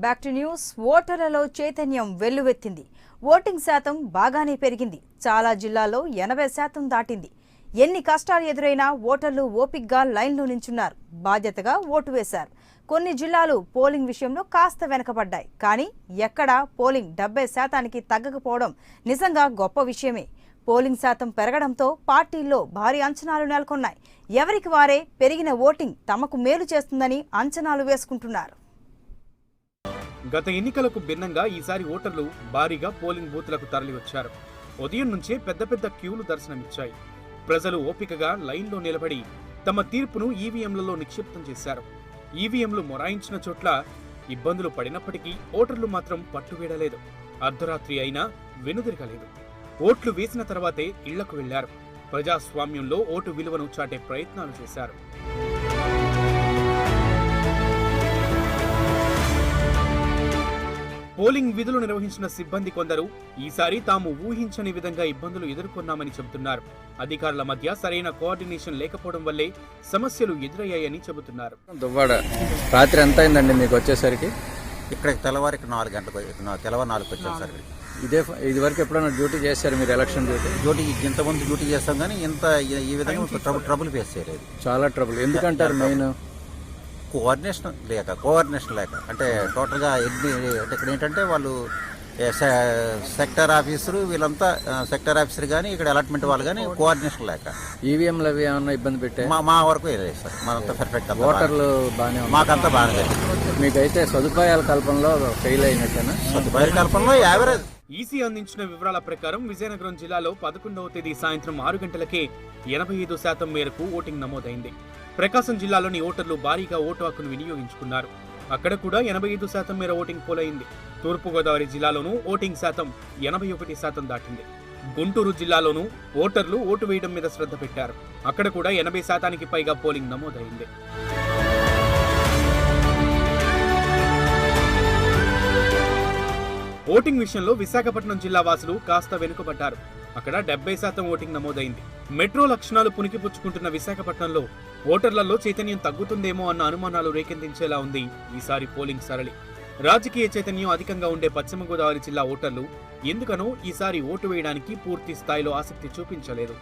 Back to news. ఓటర్లలో చైతన్యం వెల్లువెత్తింది. Voting శాతం బాగానే పెరిగింది. చాలా జిల్లాల్లో 80% దాటింది. ఎన్ని కష్టాలు ఎదురైనా ఓటర్లు ఓపిగ్గా లైన్లో నించున్నారు. బాధ్యతగా ఓటు వేశారు. కొన్ని జిల్లాలు పోలింగ్ విషయంలో కాస్త వెనకబడ్డాయి. కానీ ఎక్కడా పోలింగ్ 70%కి తగ్గకపోవడం నిజంగా గొప్ప విషయమే. పోలింగ్ శాతం పెరగడంతో పార్టీల్లో భారీ అంచనాలు నెలకొన్నాయి. ఎవరికి వారే పెరిగిన ఓటింగ్ తమకు మేలు చేస్తుందని అంచనాలు వేసుకుంటున్నారు. గత ఎన్నికలకు భిన్నంగా ఈసారి ఓటర్లు భారీగా పోలింగ్ బూత్లకు తరలివచ్చారు. ఉదయం నుంచే పెద్ద పెద్ద క్యూలు దర్శనమిచ్చాయి. ప్రజలు ఓపికగా లైన్లో నిలబడి తమ తీర్పును ఈవీఎంలలో నిక్షిప్తం చేశారు. ఈవీఎంలు మొరాయించిన చోట్ల ఇబ్బందులు పడినప్పటికీ ఓటర్లు మాత్రం పట్టువీడలేదు. అర్ధరాత్రి అయినా వెనుదిరగలేదు. ఓట్లు వేసిన తర్వాతే ఇళ్లకు వెళ్లారు. ప్రజాస్వామ్యంలో ఓటు విలువను చాటే ప్రయత్నాలు చేశారు. పోలింగ్ విధులు నిర్వహించిన సిబ్బంది కొందరు ఈసారి తాము ఊహించని విధంగా ఇబ్బందులు ఎదుర్కొన్నామని చెబుతున్నారు. అధికారుల మధ్య సరైన కోఆర్డినేషన్ లేకపోవడం వల్లే సమస్యలు ఎదురయ్యాయని చెబుతున్నారు. దువ్వాడ రాత్రి ఎంత అయిందండి మీకు వచ్చేసరికి? ఇక్కడికి తెల్లవారికి 4 గంటలకు తెల్లవారు 4కి వచ్చాం సార్. ఇది వరకు ఎప్పుడైనా డ్యూటీ చేశారు మీరు? ఎలక్షన్ డ్యూటీ ఇంతమంది డ్యూటీ చేస్తాం కానీ ఇంత ఈ విధంగా ట్రబుల్ ఫేస్ చేయలేదు. చాలా ట్రబుల్. ఎందుకంటారు? మెయిన్ కోఆర్డినేషన్ లేక అంటే టోటల్గా ఇక్కడ ఏంటంటే వాళ్ళు సెక్టర్ ఆఫీసర్ వీళ్ళంతా సెక్టర్ ఆఫీసర్ కానీ ఇక్కడ అలాట్మెంట్ వాళ్ళు కానీ కోఆర్డినేషన్ లేక ఈవీఎంలు అవి ఏమన్నా ఇబ్బంది పెట్టాయి? మా వరకు లేదు సార్. మనంతా పర్ఫెక్ట్. ఓటర్లు బాగానే మాకంతా బాగానే. మీకైతే సదుపాయాల కల్పనలో ఫెయిల్ అయినట్టేనా? సదుపాయాల కల్పనలో యావరేజ్. ఈసీ అందించిన వివరాల ప్రకారం విజయనగరం జిల్లాలో 11వ తేదీ సాయంత్రం 6 గంటలకే 85% మేరకు ఓటింగ్ నమోదైంది. ప్రకాశం జిల్లాలోని ఓటర్లు భారీగా ఓటు హక్కును వినియోగించుకున్నారు. అక్కడ కూడా 85% మేర ఓటింగ్ పోలైంది. తూర్పుగోదావరి జిల్లాలోనూ ఓటింగ్ శాతం 81% దాటింది. గుంటూరు జిల్లాలోనూ ఓటర్లు ఓటు వేయడం మీద శ్రద్ధ పెట్టారు. అక్కడ కూడా 80%కి పైగా పోలింగ్ నమోదైంది. ఓటింగ్ విషయంలో విశాఖపట్నం జిల్లా వాసులు కాస్త వెనుకబడ్డారు. అక్కడ 70% ఓటింగ్ నమోదైంది. మెట్రో లక్షణాలు పుణికిపుచ్చుకుంటున్న విశాఖపట్నంలో ఓటర్లలో చైతన్యం తగ్గుతుందేమో అన్న అనుమానాలు రేకెత్తించేలా ఉంది ఈసారి పోలింగ్ సరళి. రాజకీయ చైతన్యం అధికంగా ఉండే పశ్చిమ గోదావరి జిల్లా ఓటర్లు ఎందుకనో ఈసారి ఓటు వేయడానికి పూర్తి స్థాయిలో ఆసక్తి చూపించలేదు.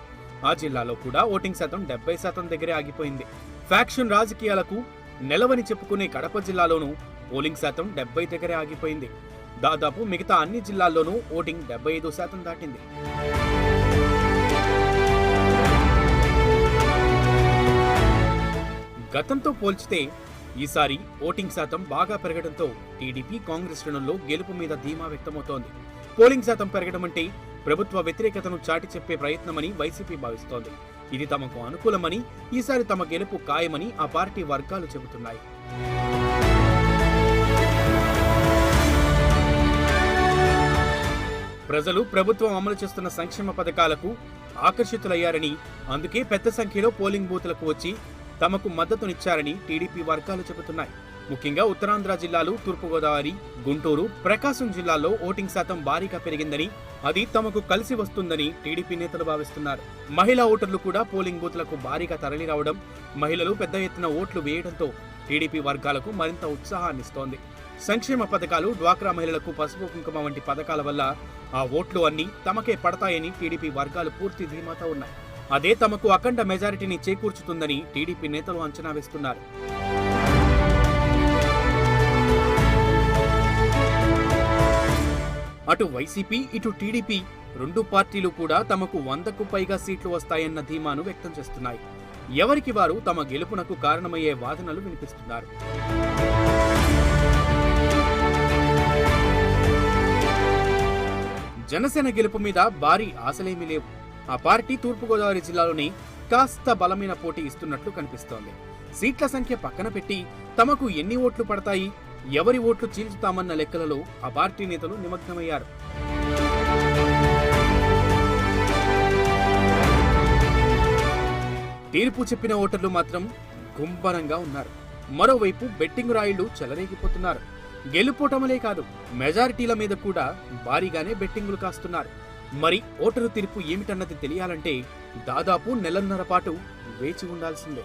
ఆ జిల్లాలో కూడా ఓటింగ్ శాతం 70% దగ్గరే ఆగిపోయింది. ఫ్యాక్షన్ రాజకీయాలకు నెలవని చెప్పుకునే కడప జిల్లాలోనూ పోలింగ్ శాతం 70 దగ్గరే ఆగిపోయింది. దాదాపు మిగతా అన్ని జిల్లాల్లోనూ ఓటింగ్ 75% దాటింది. గతంతో పోల్చితే ఈసారి ఓటింగ్ శాతం బాగా పెరగడంతో టీడీపీ కాంగ్రెస్ శ్రేణుల్లో గెలుపు మీద ధీమా వ్యక్తమవుతోంది. పోలింగ్ శాతం పెరగడం అంటే ప్రభుత్వ వ్యతిరేకతను చాటి చెప్పే ప్రయత్నమని వైసీపీ భావిస్తోంది. ఇది తమకు అనుకూలమని, ఈసారి తమ గెలుపు ఖాయమని ఆ పార్టీ వర్గాలు చెబుతున్నాయి. ప్రజలు ప్రభుత్వం అమలు చేస్తున్న సంక్షేమ పథకాలకు ఆకర్షితులయ్యారని, అందుకే పెద్ద సంఖ్యలో పోలింగ్ బూత్లకు వచ్చి తమకు మద్దతునిచ్చారని టీడీపీ వర్గాలు చెబుతున్నాయి. ముఖ్యంగా ఉత్తరాంధ్ర జిల్లాలు, తూర్పుగోదావరి, గుంటూరు, ప్రకాశం జిల్లాల్లో ఓటింగ్ శాతం భారీగా పెరిగిందని, అది తమకు కలిసి వస్తుందని టీడీపీ నేతలు భావిస్తున్నారు. మహిళా ఓటర్లు కూడా పోలింగ్ బూత్లకు భారీగా తరలిరావడం, మహిళలు పెద్ద ఎత్తున ఓట్లు వేయడంతో టీడీపీ వర్గాలకు మరింత ఉత్సాహాన్నిస్తోంది. సంక్షేమ పథకాలు, డ్వాక్రా మహిళలకు పసుపు కుంకుమ వంటి పథకాల వల్ల ఆ ఓట్లు అన్నీ తమకే పడతాయని టీడీపీ వర్గాలు పూర్తి ధీమాతో ఉన్నాయి. అదే తమకు అఖండ మెజారిటీని చేకూర్చుతుందని టీడీపీ నేతలు అంచనా వేస్తున్నారు. అటు వైసీపీ, ఇటు టీడీపీ రెండు పార్టీలు కూడా తమకు 100కు పైగా సీట్లు వస్తాయన్న ధీమాను వ్యక్తం చేస్తున్నాయి. ఎవరికి వారు తమ గెలుపునకు కారణమయ్యే వాదనలు వినిపిస్తున్నారు. జనసేన గెలుపు మీద భారీ ఆశలేమీ లేవు. ఆ పార్టీ తూర్పుగోదావరి జిల్లాలోని కాస్త బలమైన పోటీ ఇస్తున్నట్లు కనిపిస్తోంది. సీట్ల సంఖ్య పక్కన పెట్టి తమకు ఎన్ని ఓట్లు పడతాయి, ఎవరి ఓట్లు చీల్చుతామన్న లెక్కలలో ఆ పార్టీ నేతలు నిమగ్నమయ్యారు. తీర్పు చెప్పిన ఓటర్లు మాత్రం గుంభనంగా ఉన్నారు. మరోవైపు బెట్టింగ్ రాయిళ్లు చెలరేగిపోతున్నారు. గెలుపోటమలే కాదు, మెజారిటీల మీద కూడా భారీగానే బెట్టింగులు కాస్తున్నారు. మరి ఓటరు తీర్పు ఏమిటన్నది తెలియాలంటే దాదాపు నెలన్నర పాటు వేచి ఉండాల్సిందే.